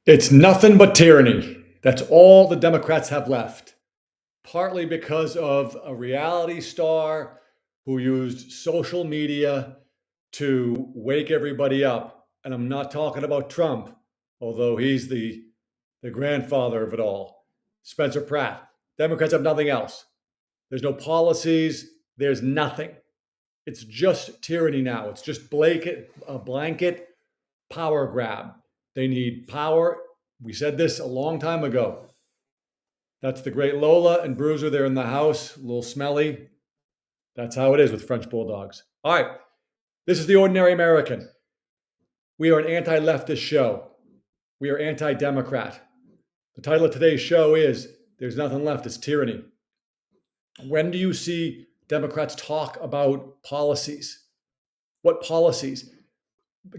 It's nothing but tyranny. That's all the Democrats have left, partly because of a reality star who used social media to wake everybody up. And I'm not talking about Trump, although he's the grandfather of it all. Spencer Pratt. Democrats have nothing else. There's no policies, there's nothing. It's just tyranny now. It's just a blanket power grab. They need power. We said this a long time ago. That's the great Lola and Bruiser. They're in the house, a little smelly. That's how it is with French bulldogs. All right, this is The Ordinary American. We are an anti leftist show. We are anti Democrat. The title of today's show is There's Nothing Left, It's Tyranny. When do you see Democrats talk about policies? What policies?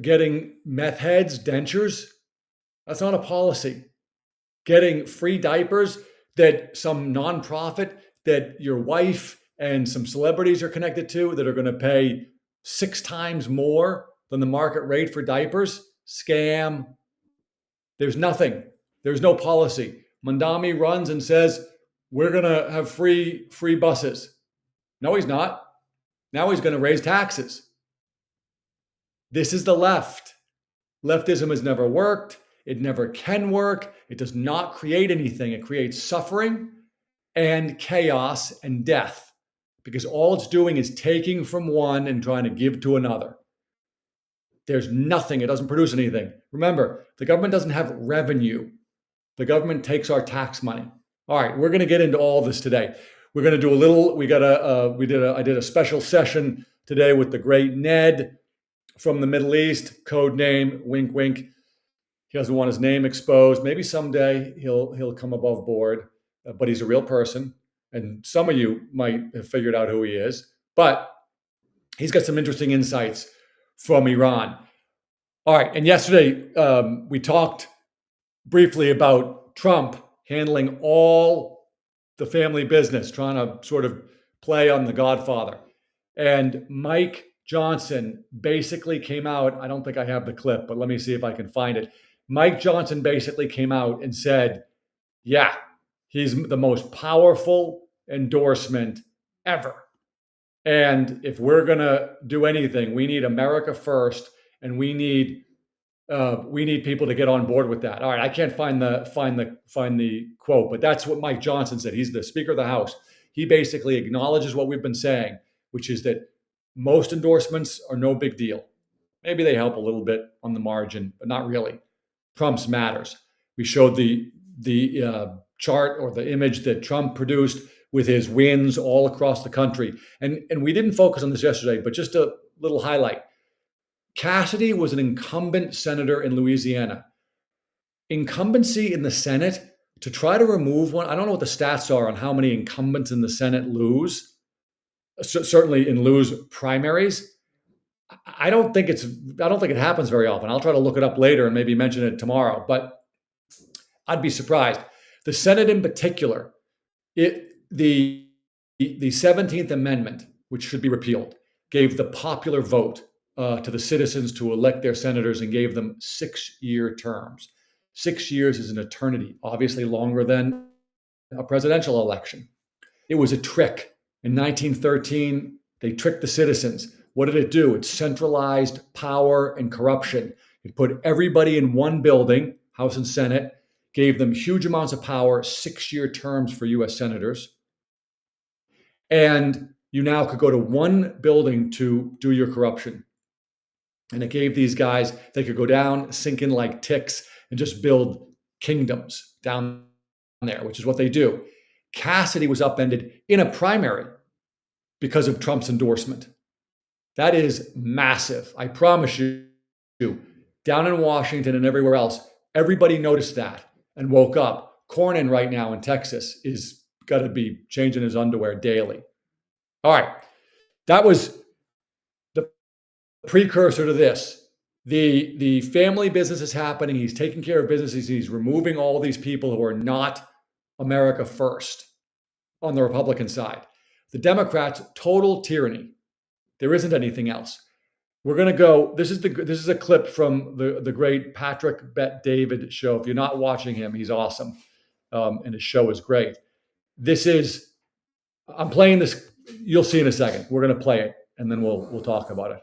Getting meth heads, dentures? That's not a policy. Getting free diapers that some nonprofit that your wife and some celebrities are connected to that are going to pay 6 times more than the market rate for diapers? Scam. There's nothing. There's no policy. Mandami runs and says, we're going to have free buses. No, he's not. Now he's going to raise taxes. This is the left. Leftism has never worked. It never can work. It does not create anything. It creates suffering and chaos and death because all it's doing is taking from one and trying to give to another. There's nothing. It doesn't produce anything. Remember, the government doesn't have revenue. The government takes our tax money. All right, we're going to get into all this today. We're going to do a little. I did a special session today with the great Ned from the Middle East, code name, wink, wink. He doesn't want his name exposed. Maybe someday he'll come above board, but he's a real person. And some of you might have figured out who he is. But he's got some interesting insights from Iran. All right, and yesterday we talked briefly about Trump handling all the family business, trying to sort of play on the Godfather. And Mike Johnson basically came out. I don't think I have the clip, but let me see if I can find it. Mike Johnson basically came out and said, yeah, he's the most powerful endorsement ever. And if we're going to do anything, we need America first, and we need people to get on board with that. All right, I can't find the quote, but that's what Mike Johnson said. He's the Speaker of the House. He basically acknowledges what we've been saying, which is that most endorsements are no big deal. Maybe they help a little bit on the margin, but not really. Trump's matters. We showed the chart or the image that Trump produced with his wins all across the country. And we didn't focus on this yesterday, but just a little highlight. Cassidy was an incumbent senator in Louisiana. Incumbency in the Senate, to try to remove one, I don't know what the stats are on how many incumbents in the Senate lose, certainly lose primaries. I don't think it happens very often. I'll try to look it up later and maybe mention it tomorrow, but I'd be surprised. The Senate in particular, the 17th Amendment, which should be repealed, gave the popular vote to the citizens to elect their senators and gave them 6-year terms. 6 years is an eternity, obviously longer than a presidential election. It was a trick. In 1913, they tricked the citizens. What did it do? It centralized power and corruption. It put everybody in one building, House and Senate, gave them huge amounts of power, 6-year terms for US senators. And you now could go to one building to do your corruption. And it gave these guys, they could go down, sink in like ticks, and just build kingdoms down there, which is what they do. Cassidy was upended in a primary because of Trump's endorsement. That is massive. I promise you, down in Washington and everywhere else, everybody noticed that and woke up. Cornyn right now in Texas is got to be changing his underwear daily. All right, that was the precursor to this. The family business is happening. He's taking care of businesses. He's removing all these people who are not America first on the Republican side. The Democrats, total tyranny. There isn't anything else. We're gonna go. This is a clip from the great Patrick Bet David show. If you're not watching him, he's awesome, and his show is great. This is I'm playing this. You'll see in a second. We're gonna play it, and then we'll talk about it.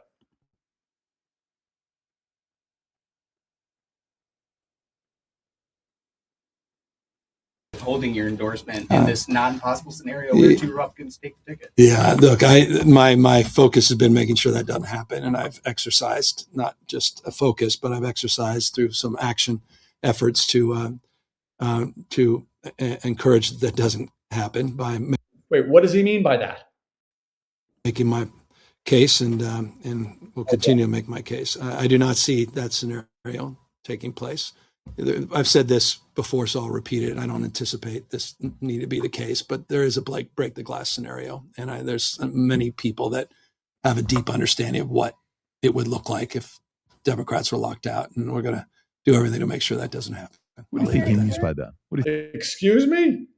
Holding your endorsement in this non-possible scenario where two Republicans take the ticket? Yeah, look, my focus has been making sure that doesn't happen, and I've exercised not just a focus, but I've exercised through some action efforts to encourage that doesn't happen by Wait, what does he mean by that? making my case, and will continue to make my case. I do not see that scenario taking place. I've said this before, so I'll repeat it. I don't anticipate this need to be the case, but there is a break the glass scenario, and there's many people that have a deep understanding of what it would look like if Democrats were locked out, and we're going to do everything to make sure that doesn't happen. What do you think he means by that? Excuse me?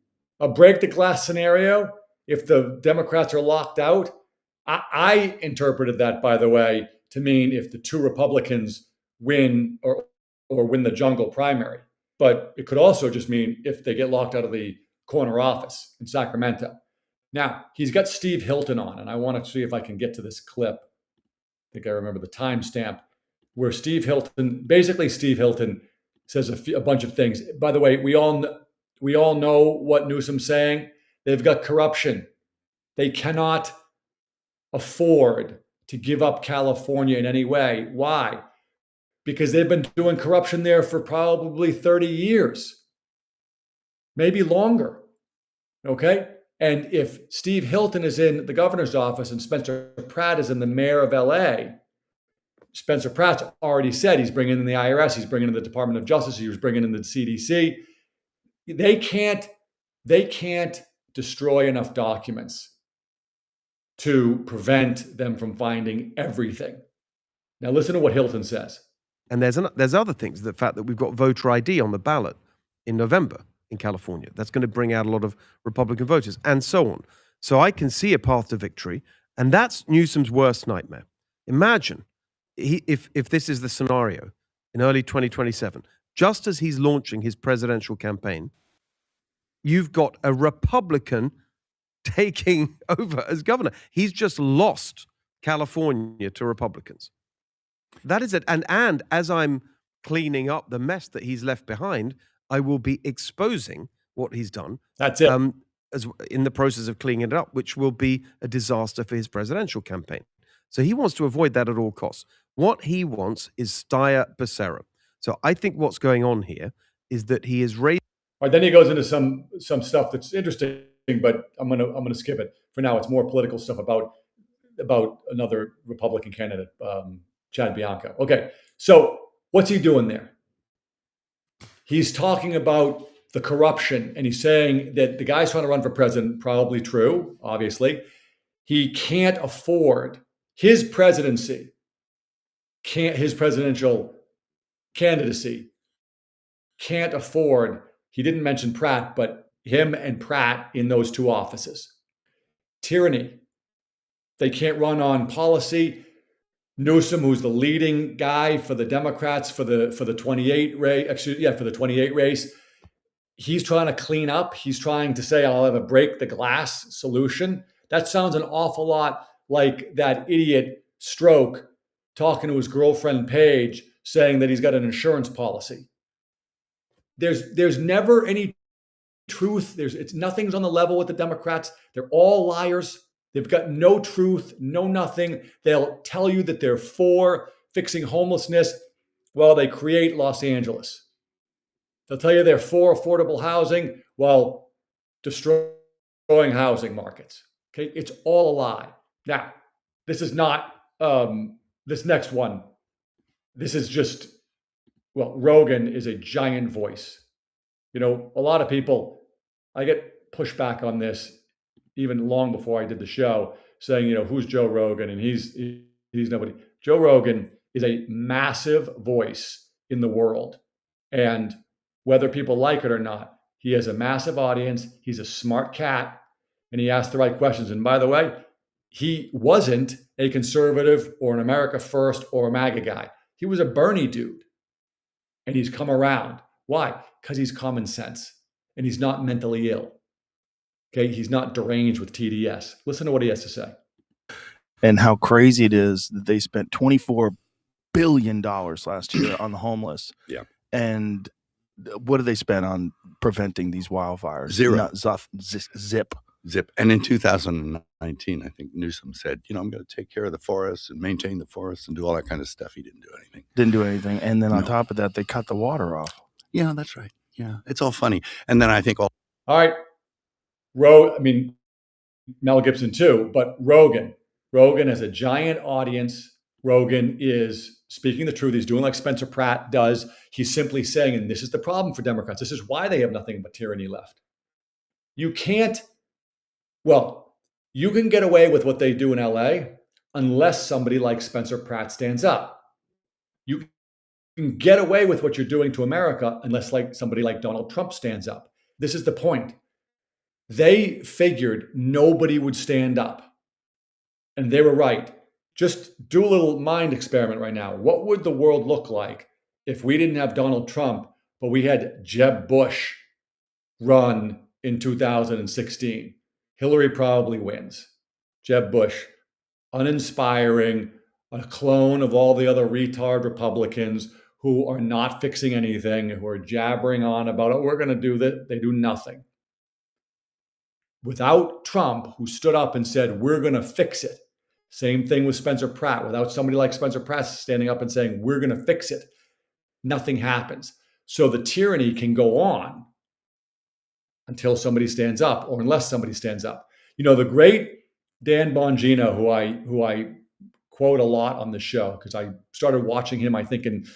A break the glass scenario if the Democrats are locked out? I interpreted that, by the way, to mean if the two Republicans win or win the jungle primary. But it could also just mean if they get locked out of the corner office in Sacramento. Now, he's got Steve Hilton on, and I want to see if I can get to this clip. I think I remember the timestamp where Steve Hilton says a bunch of things. By the way, we all know what Newsom's saying. They've got corruption. They cannot afford to give up California in any way. Why? Because they've been doing corruption there for probably 30 years, maybe longer. Okay? And if Steve Hilton is in the governor's office and Spencer Pratt is in the mayor of LA, Spencer Pratt's already said he's bringing in the IRS, he's bringing in the Department of Justice, he was bringing in the CDC. They can't destroy enough documents to prevent them from finding everything. Now listen to what Hilton says. And there's other things. The fact that we've got voter ID on the ballot in November in California, that's going to bring out a lot of Republican voters, and so on. So I can see a path to victory, and that's Newsom's worst nightmare. Imagine if this is the scenario in early 2027, just as he's launching his presidential campaign, you've got a Republican taking over as governor. He's just lost California to Republicans. That is it. And as I'm cleaning up the mess that he's left behind, I will be exposing what he's done. That's it. As in the process of cleaning it up, which will be a disaster for his presidential campaign. So he wants to avoid that at all costs. What he wants is stare Becerra. So I think what's going on here is that he is raising. All right, then he goes into some stuff that's interesting, but I'm gonna skip it for now. It's more political stuff about another Republican candidate, Chad Bianco. Okay, so what's he doing there? He's talking about the corruption, and he's saying that the guy's trying to run for president, probably true, obviously. He can't afford his presidency, his presidential candidacy can't afford, he didn't mention Pratt, but him and Pratt in those two offices. Tyranny. They can't run on policy. Newsom, who's the leading guy for the Democrats for the 28 race, for the 28 race, he's trying to clean up. He's trying to say, I'll have a break the glass solution. That sounds an awful lot like that idiot Stroke talking to his girlfriend Paige, saying that he's got an insurance policy. There's never any truth. Nothing's on the level with the Democrats. They're all liars. They've got no truth, no nothing. They'll tell you that they're for fixing homelessness while they create Los Angeles. They'll tell you they're for affordable housing while destroying housing markets. Okay, it's all a lie. Now, this is not this next one. This is just, well, Rogan is a giant voice. You know, a lot of people, I get pushback on this even long before I did the show, saying, you know, who's Joe Rogan? And he's nobody. Joe Rogan is a massive voice in the world. And whether people like it or not, he has a massive audience. He's a smart cat, and he asks the right questions. And by the way, he wasn't a conservative or an America First or a MAGA guy. He was a Bernie dude. And he's come around. Why? Because he's common sense and he's not mentally ill. Okay, he's not deranged with TDS. Listen to what he has to say. And how crazy it is that they spent $24 billion last year on the homeless. Yeah. And what did they spend on preventing these wildfires? Zero. Not zip. And in 2019, I think Newsom said, I'm going to take care of the forests and maintain the forests and do all that kind of stuff. He didn't do anything. Didn't do anything. And then on top of that, they cut the water off. Yeah, that's right. Yeah, it's all funny. And then I think all right, Mel Gibson too, but Rogan has a giant audience. Rogan is speaking the truth. He's doing like Spencer Pratt does. He's simply saying, and this is the problem for Democrats. This is why they have nothing but tyranny left. You can get away with what they do in LA unless somebody like Spencer Pratt stands up. You can get away with what you're doing to America unless somebody like Donald Trump stands up. This is the point. They figured nobody would stand up. And they were right. Just do a little mind experiment right now. What would the world look like if we didn't have Donald Trump, but we had Jeb Bush run in 2016? Hillary probably wins. Jeb Bush, uninspiring, a clone of all the other retard Republicans who are not fixing anything, who are jabbering on about it. We're going to do that. They do nothing. Without Trump, who stood up and said, we're going to fix it. Same thing with Spencer Pratt. Without somebody like Spencer Pratt standing up and saying, we're going to fix it, nothing happens. So the tyranny can go on until somebody stands up, or unless somebody stands up. The great Dan Bongino, who I quote a lot on the show, because I started watching him, I think, in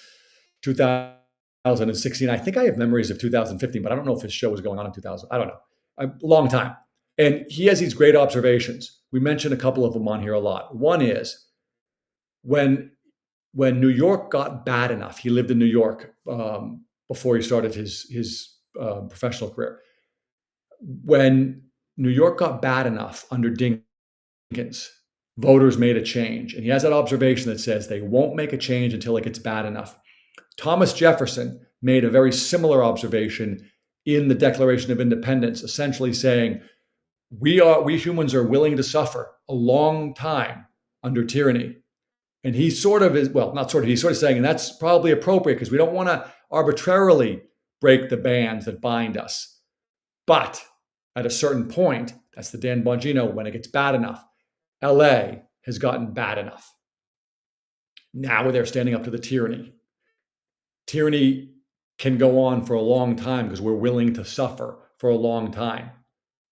2016. I think I have memories of 2015, but I don't know if his show was going on in 2000. I don't know. A long time. And he has these great observations. We mentioned a couple of them on here a lot. One is when New York got bad enough, he lived in New York before he started his professional career. When New York got bad enough under Dinkins, voters made a change. And he has that observation that says they won't make a change until it gets bad enough. Thomas Jefferson made a very similar observation in the Declaration of Independence, essentially saying, we humans are willing to suffer a long time under tyranny. And he sort of is, he's sort of saying, and that's probably appropriate because we don't want to arbitrarily break the bands that bind us. But at a certain point, that's the Dan Bongino, when it gets bad enough, LA has gotten bad enough. Now they're standing up to the tyranny. Tyranny can go on for a long time because we're willing to suffer for a long time.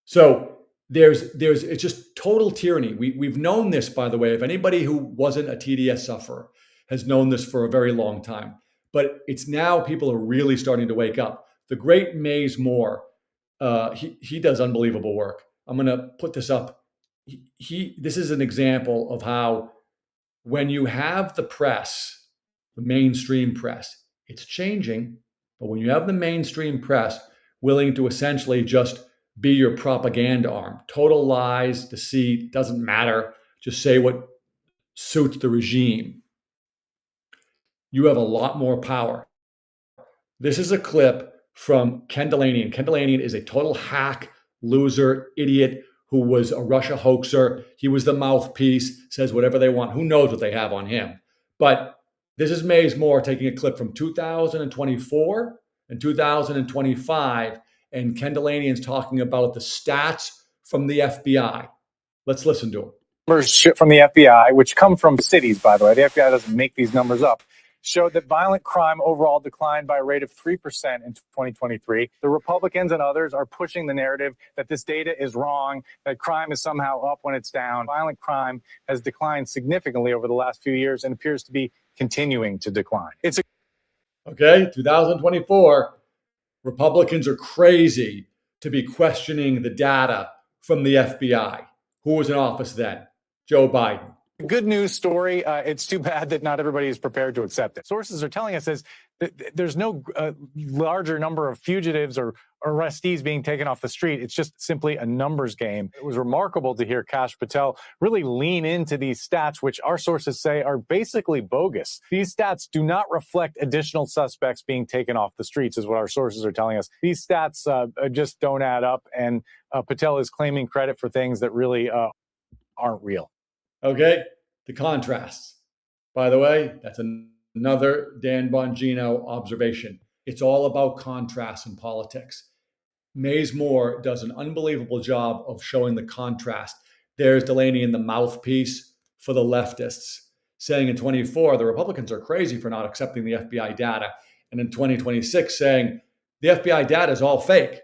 So it's just total tyranny. We've known this, by the way. If anybody who wasn't a TDS sufferer has known this for a very long time, but it's now people are really starting to wake up. The great Mays Moore, he does unbelievable work. I'm going to put this up. This is an example of how when you have the press, the mainstream press, it's changing. But when you have the mainstream press willing to essentially just be your propaganda arm, total lies, deceit, doesn't matter, just say what suits the regime, you have a lot more power. This is a clip from Ken Delanian. Ken Delanian is a total hack, loser, idiot who was a Russia hoaxer. He was the mouthpiece, says whatever they want. Who knows what they have on him? But this is Mays Moore taking a clip from 2024 and 2025, and Ken Delanian's talking about the stats from the FBI. Let's listen to him. Numbers from the FBI, which come from cities, by the way. The FBI doesn't make these numbers up. Showed that violent crime overall declined by a rate of 3% in 2023. The Republicans and others are pushing the narrative that this data is wrong, that crime is somehow up when it's down. Violent crime has declined significantly over the last few years and appears to be continuing to decline. Okay, 2024, Republicans are crazy to be questioning the data from the FBI. Who was in office then? Joe Biden. Good news story. It's too bad that not everybody is prepared to accept it. Sources are telling us is that there's no larger number of fugitives or arrestees being taken off the street. It's just simply a numbers game. It was remarkable to hear Kash Patel really lean into these stats, which our sources say are basically bogus. These stats do not reflect additional suspects being taken off the streets, is what our sources are telling us. These stats just don't add up, and Patel is claiming credit for things that really aren't real. Okay, the contrasts. By the way, that's another Dan Bongino observation. It's all about contrast in politics. Mays Moore does an unbelievable job of showing the contrast. There's Delaney in the mouthpiece for the leftists, saying in 24, the Republicans are crazy for not accepting the FBI data. And in 2026, saying the FBI data is all fake.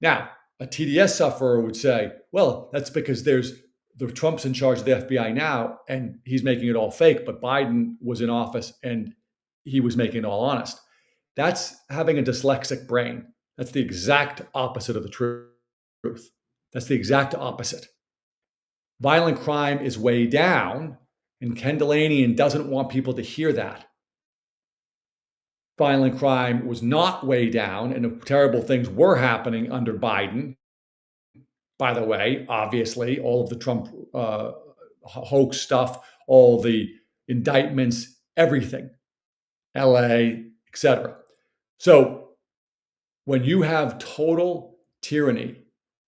Now, a TDS sufferer would say, well, that's because Trump's in charge of the FBI now, and he's making it all fake, but Biden was in office and he was making it all honest. That's having a dyslexic brain. That's the exact opposite of the truth. That's the exact opposite. Violent crime is way down, and Ken Delaney doesn't want people to hear that. Violent crime was not way down, and terrible things were happening under Biden. By the way, obviously, all of the Trump hoax stuff, all the indictments, everything, LA, etc. So when you have total tyranny,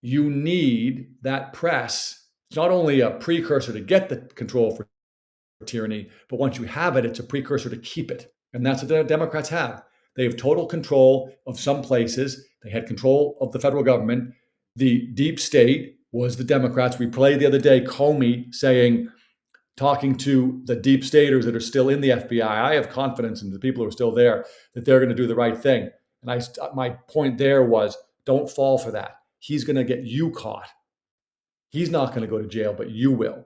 you need that press. It's not only a precursor to get the control for tyranny, but once you have it, it's a precursor to keep it. And that's what the Democrats have. They have total control of some places. They had control of the federal government. The deep state was the Democrats. We played the other day Comey talking to the deep staters that are still in the FBI. I have confidence in the people who are still there that they're going to do the right thing. And my point there was, don't fall for that. He's going to get you caught. He's not going to go to jail, but you will.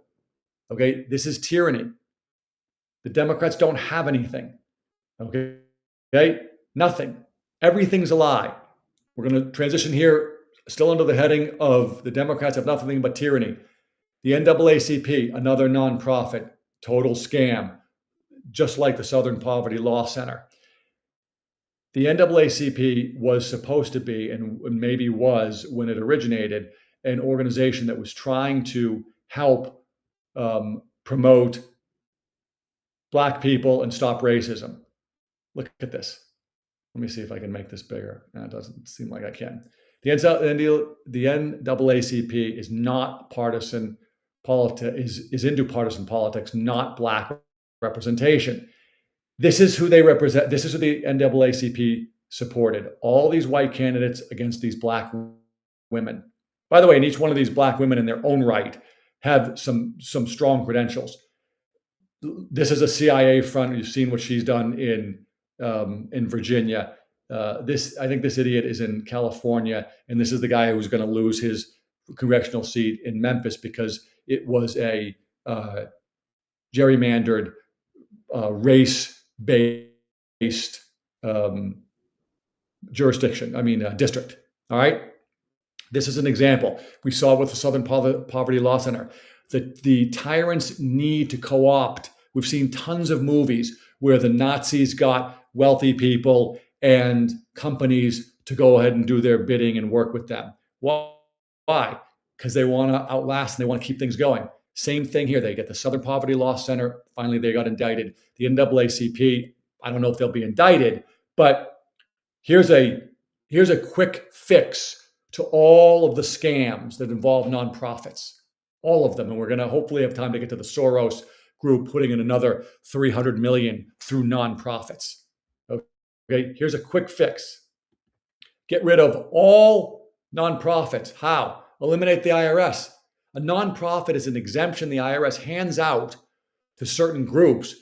Okay, this is tyranny. The Democrats don't have anything. Okay, nothing. Everything's a lie. We're going to transition here, still under the heading of the Democrats have nothing but tyranny. The NAACP, another nonprofit, total scam, just like the Southern Poverty Law Center. The NAACP was supposed to be, and maybe was when it originated, an organization that was trying to help promote Black people and stop racism. Look at this. Let me see if I can make this bigger. It doesn't seem like I can. The NAACP is not partisan politics, is into partisan politics, not Black representation. This is who they represent. This is who the NAACP supported. All these white candidates against these Black women. By the way, and each one of these Black women in their own right have some strong credentials. This is a CIA front. You've seen what she's done in Virginia. I think this idiot is in California, and this is the guy who's going to lose his congressional seat in Memphis because it was a gerrymandered, race-based district. All right. This is an example. We saw it with the Southern Poverty Law Center. The tyrants need to co-opt. We've seen tons of movies where the Nazis got wealthy people and companies to go ahead and do their bidding and work with them. Why? Because they want to outlast and they want to keep things going. Same thing here. They get the Southern Poverty Law Center. Finally, they got indicted. The NAACP, I don't know if they'll be indicted, but here's a quick fix to all of the scams that involve nonprofits. All of them. And we're going to hopefully have time to get to the Soros group putting in another $300 million through nonprofits. Okay, here's a quick fix. Get rid of all nonprofits. How? Eliminate the IRS. A nonprofit is an exemption the IRS hands out to certain groups,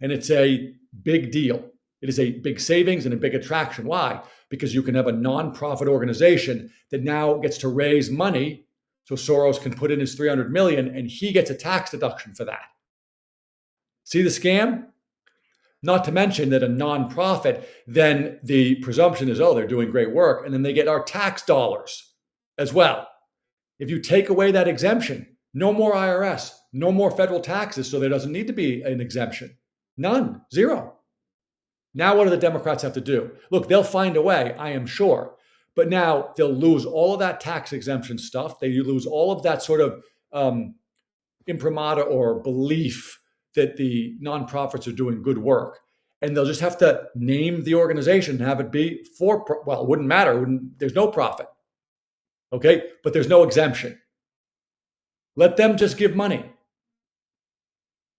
and it's a big deal. It is a big savings and a big attraction. Why? Because you can have a nonprofit organization that now gets to raise money so Soros can put in his $300 million and he gets a tax deduction for that. See the scam? Not to mention that a nonprofit, then the presumption is, oh, they're doing great work, and then they get our tax dollars as well. If you take away that exemption, no more IRS, no more federal taxes, so there doesn't need to be an exemption. None, zero. Now, what do the Democrats have to do? Look, they'll find a way, I am sure. But now they'll lose all of that tax exemption stuff. They lose all of that sort of imprimatur or belief that the nonprofits are doing good work. And they'll just have to name the organization and have it be well, it wouldn't matter. There's no profit. Okay? But there's no exemption. Let them just give money.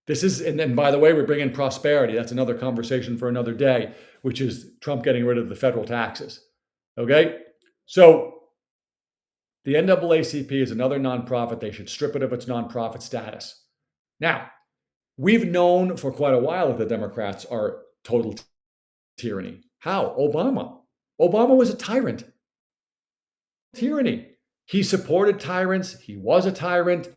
This is, and then by the way, we bring in prosperity. That's another conversation for another day, which is Trump getting rid of the federal taxes. Okay? So the NAACP is another nonprofit. They should strip it of its nonprofit status. Now, we've known for quite a while that the Democrats are total tyranny. How? Obama. Obama was a tyrant. Tyranny. He supported tyrants. He was a tyrant.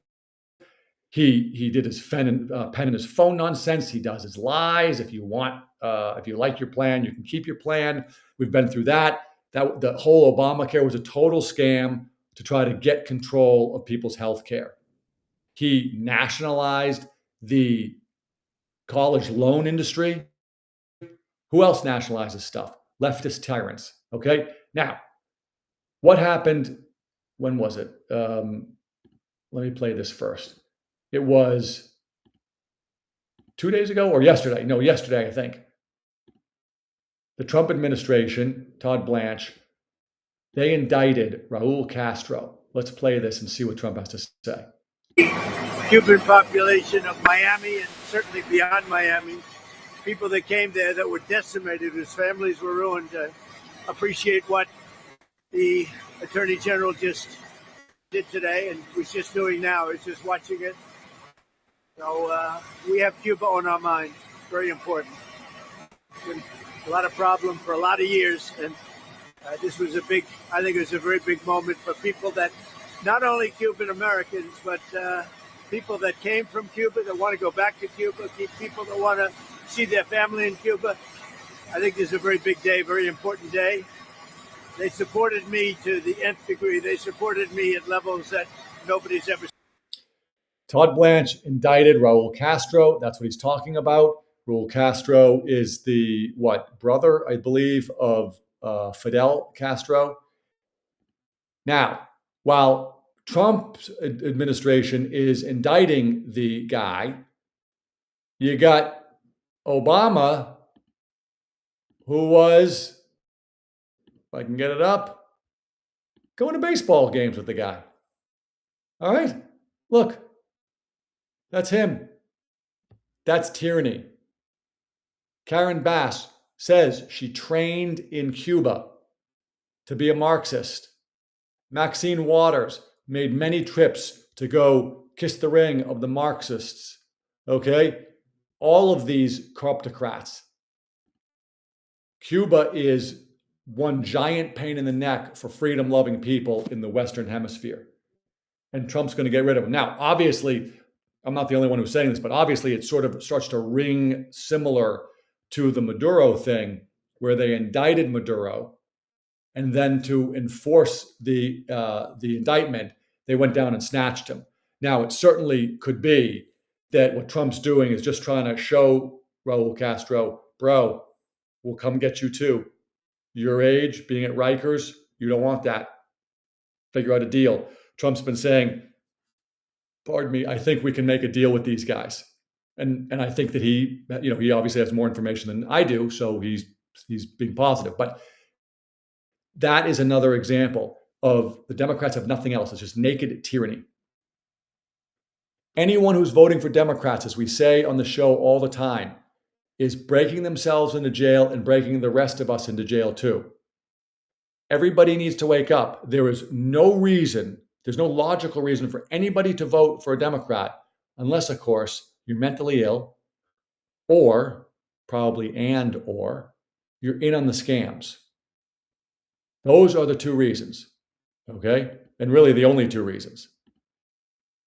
He did his pen and his phone nonsense. He does his lies. If you like your plan, you can keep your plan. We've been through that. The whole Obamacare was a total scam to try to get control of people's health care. He nationalized the college loan industry. Who else nationalizes stuff? Leftist tyrants. Okay. Now, what happened? When was it? Let me play this first. It was 2 days ago or yesterday. No, yesterday, I think. The Trump administration, Todd Blanche, they indicted Raul Castro. Let's play this and see what Trump has to say. Cuban population of Miami and certainly beyond Miami, people that came there that were decimated, whose families were ruined, appreciate what the Attorney General just did today and was just doing now. Is just watching it. So we have Cuba on our mind. Very important. Been a lot of problem for a lot of years, and this was I think it was a very big moment for people that, not only Cuban Americans, but people that came from Cuba that want to go back to Cuba, people that want to see their family in Cuba. I think this is a very big day, very important day. They supported me to the nth degree. They supported me at levels that nobody's ever seen. Todd Blanche indicted Raul Castro. That's what he's talking about. Raul Castro is the brother, I believe, of Fidel Castro. Now, while Trump's administration is indicting the guy, you got Obama, who was, if I can get it up, going to baseball games with the guy. All right? Look, that's him. That's tyranny. Karen Bass says she trained in Cuba to be a Marxist. Maxine Waters made many trips to go kiss the ring of the Marxists. Okay? All of these corruptocrats. Cuba is one giant pain in the neck for freedom-loving people in the Western Hemisphere. And Trump's going to get rid of them. Now, obviously, I'm not the only one who's saying this, but obviously it sort of starts to ring similar to the Maduro thing, where they indicted Maduro, and then to enforce the indictment, they went down and snatched him. Now, it certainly could be that what Trump's doing is just trying to show Raul Castro, bro, we'll come get you too. Your age, being at Rikers, you don't want that. Figure out a deal. Trump's been saying, pardon me, I think we can make a deal with these guys. And I think that he obviously has more information than I do, so he's being positive. But that is another example of the Democrats have nothing else. It's just naked tyranny. Anyone who's voting for Democrats, as we say on the show all the time, is breaking themselves into jail and breaking the rest of us into jail too. Everybody needs to wake up. There is no reason, there's no logical reason for anybody to vote for a Democrat, unless, of course, you're mentally ill, or you're in on the scams. Those are the two reasons, okay? And really the only two reasons,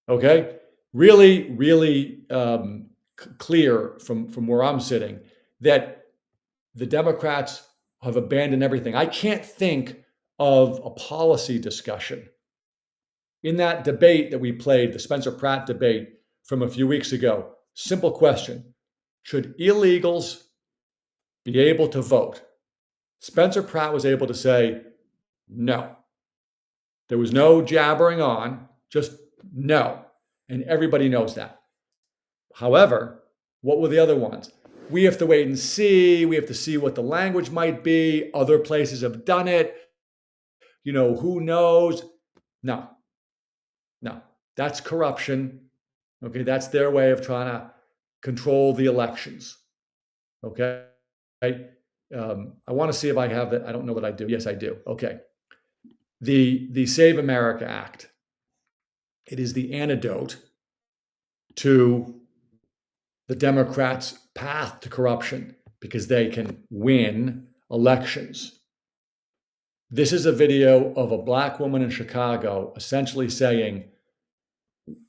okay? Really, really clear from where I'm sitting that the Democrats have abandoned everything. I can't think of a policy discussion in that debate that we played, the Spencer Pratt debate from a few weeks ago. Simple question. Should illegals be able to vote? Spencer Pratt was able to say no. There was no jabbering on, just no. And everybody knows that. However, what were the other ones? We have to wait and see. We have to see what the language might be. Other places have done it. Who knows? No. That's corruption. Okay, that's their way of trying to control the elections. Okay. I want to see if I have that. I don't know that I do. Yes, I do. Okay. The Save America Act. It is the antidote to the Democrats' path to corruption because they can win elections. This is a video of a black woman in Chicago essentially saying,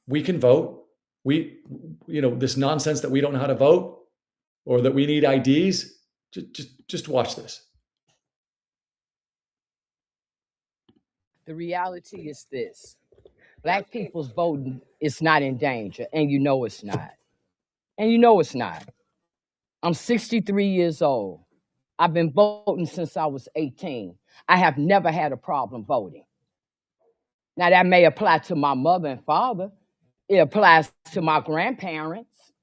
we can vote. This nonsense that we don't know how to vote or that we need IDs. Just watch this. The reality is this. Black people's voting is not in danger, and you know it's not. I'm 63 years old. I've been voting since I was 18. I have never had a problem voting. Now, that may apply to my mother and father. It applies to my grandparents.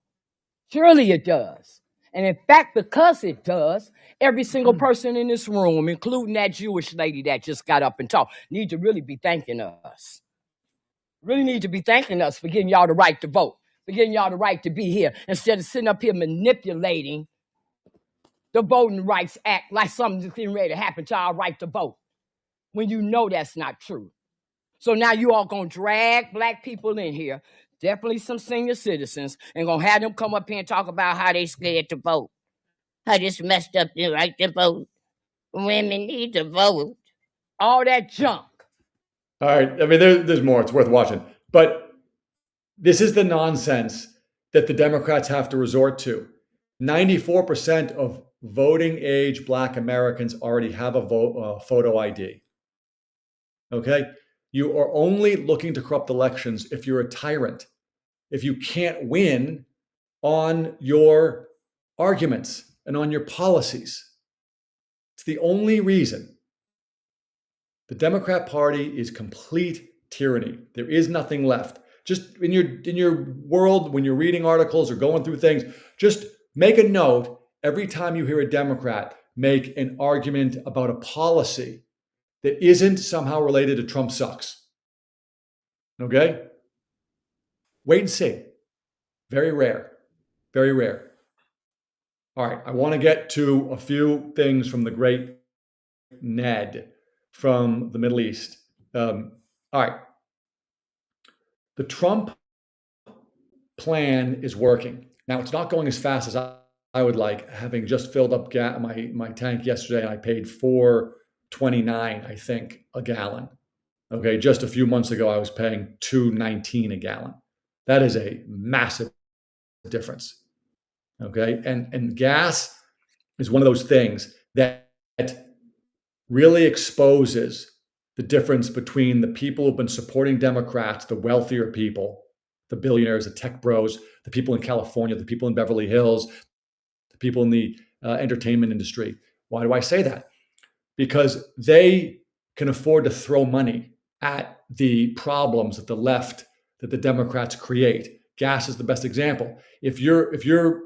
Surely it does. And in fact, because it does, every single person in this room, including that Jewish lady that just got up and talked, need to really be thanking us. Really need to be thanking us for giving y'all the right to vote, for giving y'all the right to be here, instead of sitting up here manipulating the Voting Rights Act like something's getting ready to happen to our right to vote, when you know that's not true. So now you all gonna drag black people in here, definitely some senior citizens, and gonna have them come up here and talk about how they scared to vote. How this messed up their right to vote. Women need to vote. All that junk. All right. I mean, there's more. It's worth watching. But this is the nonsense that the Democrats have to resort to. 94% of voting age black Americans already have a photo ID. Okay? You are only looking to corrupt elections if you're a tyrant, if you can't win on your arguments and on your policies. It's the only reason. The Democrat Party is complete tyranny. There is nothing left. Just in your world, when you're reading articles or going through things, just make a note every time you hear a Democrat make an argument about a policy that isn't somehow related to Trump sucks. Okay? Wait and see. Very rare. Very rare. All right, I want to get to a few things from the great Ned from the Middle East. All right. The Trump plan is working. Now, it's not going as fast as I would like, having just filled up my tank yesterday, and I paid $4.29, I think, a gallon. Okay, just a few months ago, I was paying $2.19 a gallon. That is a massive difference. Okay, and gas is one of those things that really exposes the difference between the people who've been supporting Democrats, the wealthier people, the billionaires, the tech bros, the people in California, the people in Beverly Hills, the people in the entertainment industry. Why do I say that? Because they can afford to throw money at the problems that the Democrats create. Gas is the best example. If you're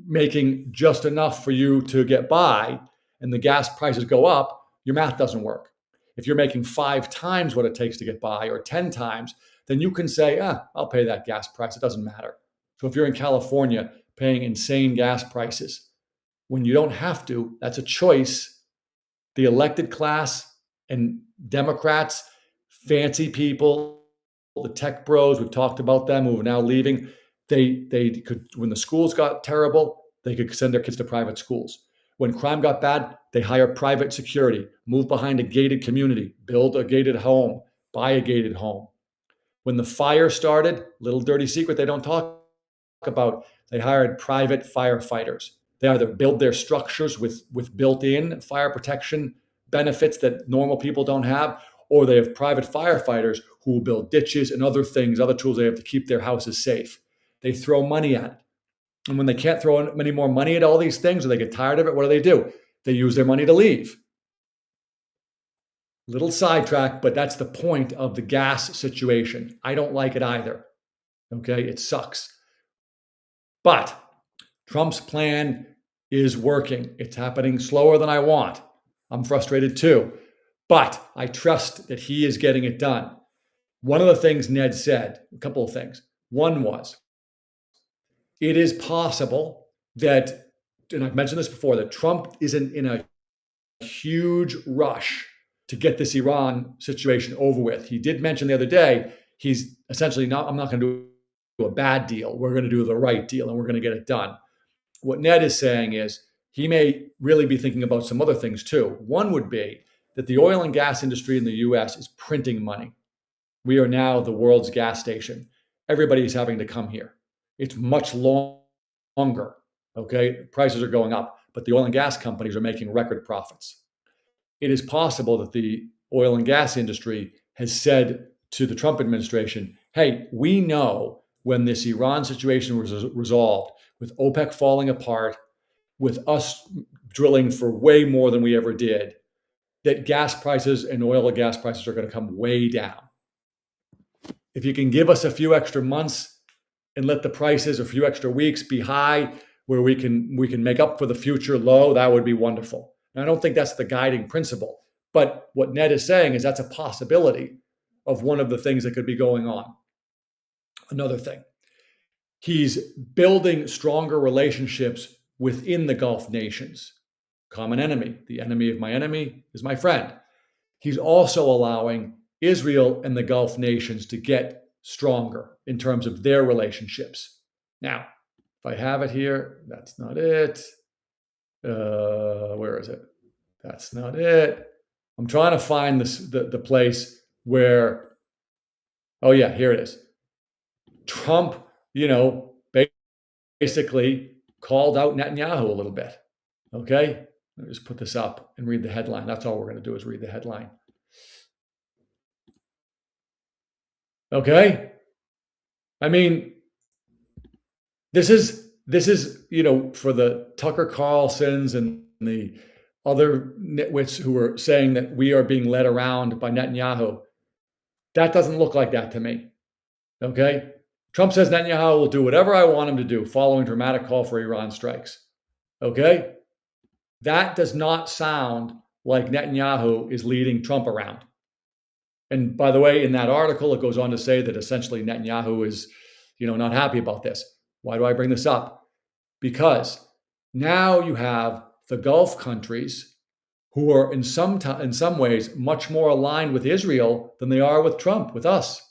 making just enough for you to get by and the gas prices go up, your math doesn't work. If you're making 5 times what it takes to get by or 10 times, then you can say, I'll pay that gas price. It doesn't matter. So if you're in California paying insane gas prices, when you don't have to, that's a choice. The elected class and Democrats, fancy people, the tech bros, we've talked about them who are now leaving, they could, when the schools got terrible, they could send their kids to private schools. When crime got bad, they hire private security, move behind a gated community, build a gated home, buy a gated home. When the fire started, little dirty secret they don't talk about, they hired private firefighters. They either build their structures with built-in fire protection benefits that normal people don't have, or they have private firefighters who will build ditches and other things, other tools they have to keep their houses safe. They throw money at it. And when they can't throw any more money at all these things, or they get tired of it, what do? They use their money to leave. Little sidetrack, but that's the point of the gas situation. I don't like it either. Okay, it sucks. But Trump's plan is working. It's happening slower than I want. I'm frustrated too. But I trust that he is getting it done. One of the things Ned said, a couple of things. One was, it is possible that, and I've mentioned this before, that Trump isn't in a huge rush to get this Iran situation over with. He did mention the other day, he's essentially not, I'm not going to do a bad deal. We're going to do the right deal and we're going to get it done. What Ned is saying is he may really be thinking about some other things too. One would be that the oil and gas industry in the US is printing money. We are now the world's gas station. Everybody's having to come here. It's much longer. Okay, prices are going up, but the oil and gas companies are making record profits. It is possible that the oil and gas industry has said to the Trump administration, hey, we know when this Iran situation was resolved, with OPEC falling apart, with us drilling for way more than we ever did, that gas prices and oil and gas prices are going to come way down. If you can give us a few extra months and let the prices a few extra weeks be high, where we can make up for the future low, that would be wonderful. And I don't think that's the guiding principle. But what Ned is saying is that's a possibility of one of the things that could be going on. Another thing, he's building stronger relationships within the Gulf nations. Common enemy. The enemy of my enemy is my friend. He's also allowing Israel and the Gulf nations to get stronger in terms of their relationships. Now, if I have it here, that's not it. Where is it? That's not it. I'm trying to find the place where, oh yeah, here it is. Trump, basically called out Netanyahu a little bit. Okay? Let me just put this up and read the headline. That's all we're going to do is read the headline. Okay? I mean, this is, for the Tucker Carlsons and the other nitwits who are saying that we are being led around by Netanyahu. That doesn't look like that to me. Okay? Trump says Netanyahu will do whatever I want him to do following dramatic call for Iran strikes. Okay? That does not sound like Netanyahu is leading Trump around. And by the way, in that article, it goes on to say that essentially Netanyahu is, not happy about this. Why do I bring this up? Because now you have the Gulf countries who are in some ways much more aligned with Israel than they are with Trump, with us.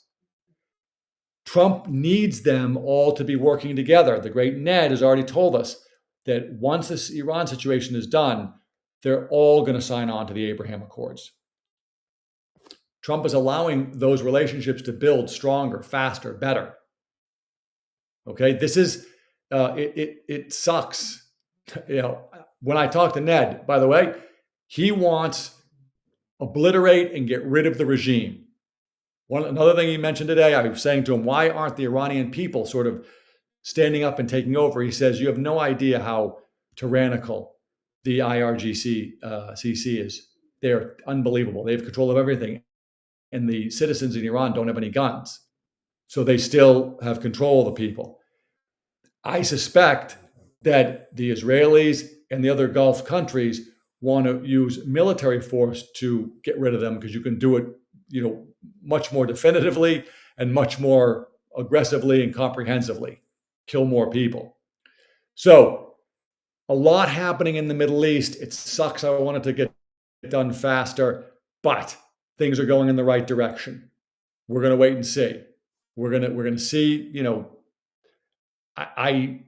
Trump needs them all to be working together. The great Ned has already told us that once this Iran situation is done, they're all going to sign on to the Abraham Accords. Trump is allowing those relationships to build stronger, faster, better. Okay, this is, it sucks. When I talk to Ned, by the way, he wants obliterate and get rid of the regime. Another thing he mentioned today, I was saying to him, why aren't the Iranian people sort of standing up and taking over? He says, you have no idea how tyrannical the IRGC CC is. They're unbelievable. They have control of everything. And the citizens in Iran don't have any guns. So they still have control of the people. I suspect that the Israelis and the other Gulf countries want to use military force to get rid of them because you can do it, much more definitively and much more aggressively and comprehensively, kill more people. So a lot happening in the Middle East. It sucks. I wanted to get done faster, but things are going in the right direction. We're going to wait and see. We're going to see, I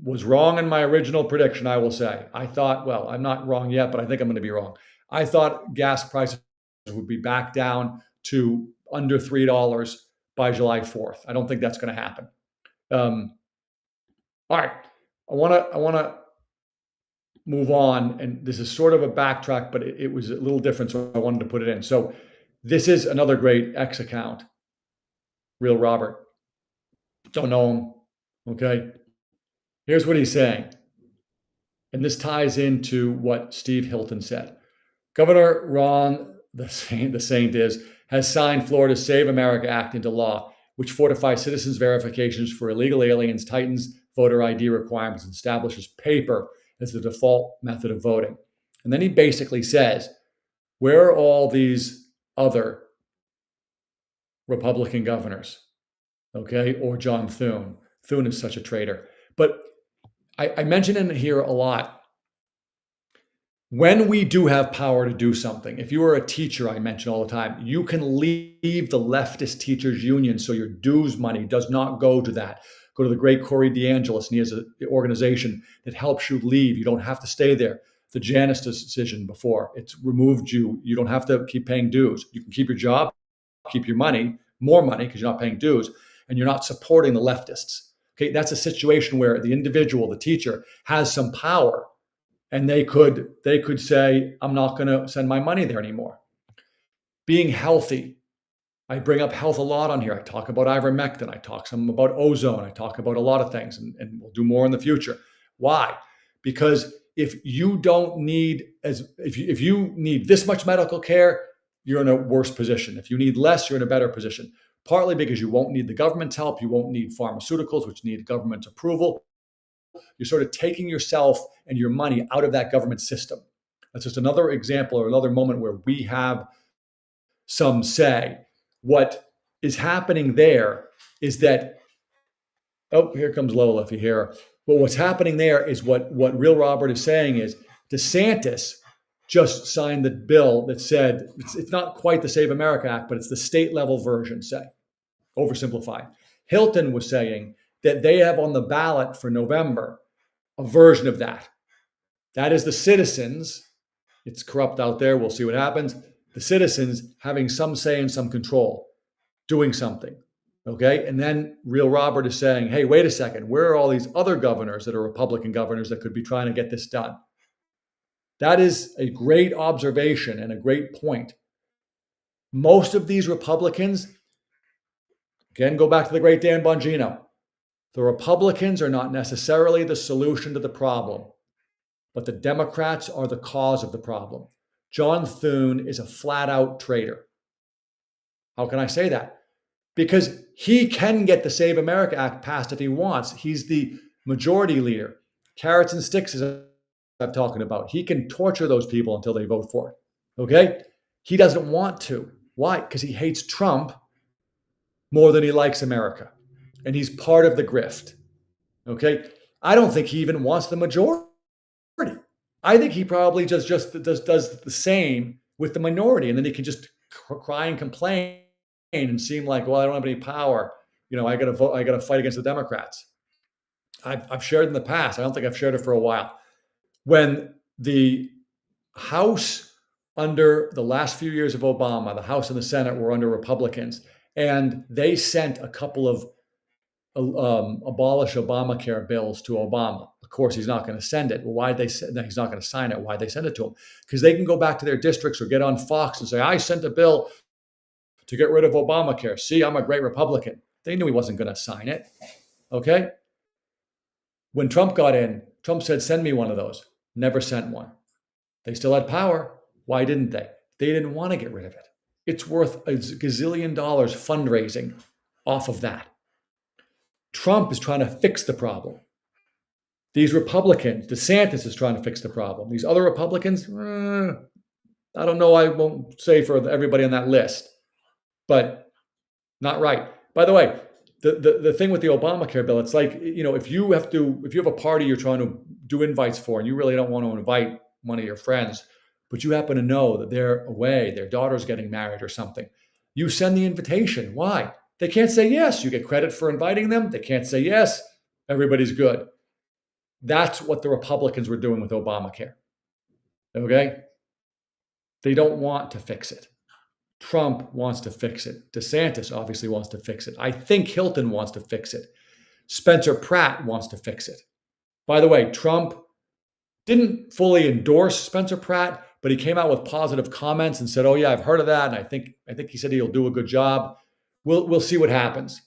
was wrong in my original prediction, I will say. I thought, well, I'm not wrong yet, but I think I'm going to be wrong. I thought gas prices would be back down to under $3 by July 4th. I don't think that's going to happen. All right. I want to move on, and this is sort of a backtrack, but it was a little different, so I wanted to put it in. So This is another great X account, Real Robert. Don't know him. Okay. Here's what he's saying. And this ties into what Steve Hilton said. Governor Ron DeSantis has signed Florida's Save America Act into law, which fortifies citizens' verifications for illegal aliens, tightens voter ID requirements, and establishes paper as the default method of voting. And then he basically says, where are all these other Republican governors? Okay, or John Thune. Thune is such a traitor. But I mention in here a lot. When we do have power to do something, if you are a teacher, I mention all the time, you can leave the leftist teachers union so your dues money does not go to that. Go to the great Corey DeAngelis, and he has an organization that helps you leave. You don't have to stay there. The Janus decision before, it's removed you. You don't have to keep paying dues. You can keep your job, keep your money, more money because you're not paying dues, and you're not supporting the leftists. Okay, that's a situation where the individual, the teacher, has some power, and they could say, I'm not going to send my money there anymore. Being healthy. I bring up health a lot on here. I talk about ivermectin. I talk some about ozone. I talk about a lot of things, and we'll do more in the future. Why? Because if you need this much medical care, you're in a worse position. If you need less, you're in a better position. Partly because you won't need the government's help. You won't need pharmaceuticals, which need government approval. You're sort of taking yourself and your money out of that government system. That's just another example or another moment where we have some say. What is happening there is that, oh, here comes Lola if you hear her. But what's happening there is what Real Robert is saying is DeSantis just signed the bill that said, it's not quite the Save America Act, but it's the state level version, say, oversimplified. Hilton was saying that they have on the ballot for November a version of that. That is the citizens. It's corrupt out there. We'll see what happens. The citizens having some say and some control, doing something. Okay. And then Real Robert is saying, hey, wait a second. Where are all these other governors that are Republican governors that could be trying to get this done? That is a great observation and a great point. Most of these Republicans, again, go back to the great Dan Bongino. The Republicans are not necessarily the solution to the problem, but the Democrats are the cause of the problem. John Thune is a flat out traitor. How can I say that? Because he can get the Save America Act passed if he wants. He's the majority leader. Carrots and sticks is what I'm talking about. He can torture those people until they vote for it. Okay? He doesn't want to. Why? Because he hates Trump more than he likes America. And he's part of the grift. Okay? I don't think he even wants the majority. I think he probably just does the same with the minority, and then he can just cry and complain and seem like, well, I don't have any power. You know, I got to vote. I got to fight against the Democrats. I've shared in the past. I don't think I've shared it for a while. When the House under the last few years of Obama, the House and the Senate were under Republicans, and they sent a couple of abolish Obamacare bills to Obama. Of course, he's not going to send it. Well, why they send? He's not going to sign it. Why they send it to him? Because they can go back to their districts or get on Fox and say, "I sent a bill to get rid of Obamacare. See, I'm a great Republican." They knew he wasn't going to sign it. Okay. When Trump got in, Trump said, "Send me one of those." Never sent one. They still had power. Why didn't they? They didn't want to get rid of it. It's worth a gazillion dollars fundraising off of that. Trump is trying to fix the problem. These Republicans, DeSantis is trying to fix the problem. These other Republicans, I don't know. I won't say for everybody on that list, but not right. By the way, the thing with the Obamacare bill, it's like, you know, if you have a party you're trying to do invites for, and you really don't want to invite one of your friends, but you happen to know that they're away, their daughter's getting married or something, you send the invitation. Why? They can't say yes. You get credit for inviting them. They can't say yes. Everybody's good. That's what the Republicans were doing with Obamacare. Okay? They don't want to fix it. Trump wants to fix it. DeSantis obviously wants to fix it. I think Hilton wants to fix it. Spencer Pratt wants to fix it. By the way, Trump didn't fully endorse Spencer Pratt, but he came out with positive comments and said, "Oh yeah, I've heard of that, and I think he said he'll do a good job." We'll see what happens.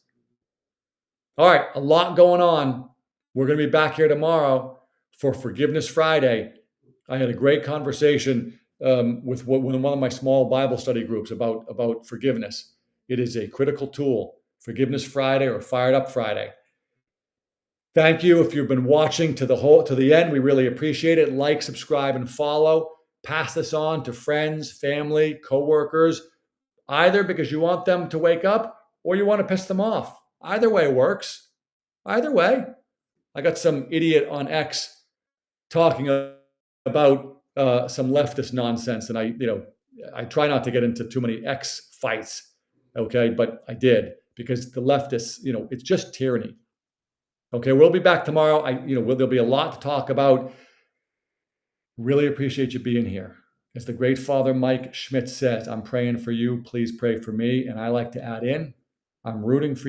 All right, a lot going on. We're going to be back here tomorrow for Forgiveness Friday. I had a great conversation with one of my small Bible study groups about forgiveness. It is a critical tool. Forgiveness Friday or Fired Up Friday. Thank you if you've been watching to the end. We really appreciate it. Like, subscribe, and follow. Pass this on to friends, family, coworkers, either because you want them to wake up or you want to piss them off. Either way works. Either way. I got some idiot on X talking about some leftist nonsense, and I try not to get into too many X fights, okay? But I did, because the leftists, it's just tyranny. Okay, we'll be back tomorrow. There'll be a lot to talk about. Really appreciate you being here. As the great Father Mike Schmidt says, I'm praying for you. Please pray for me. And I like to add in, I'm rooting for you.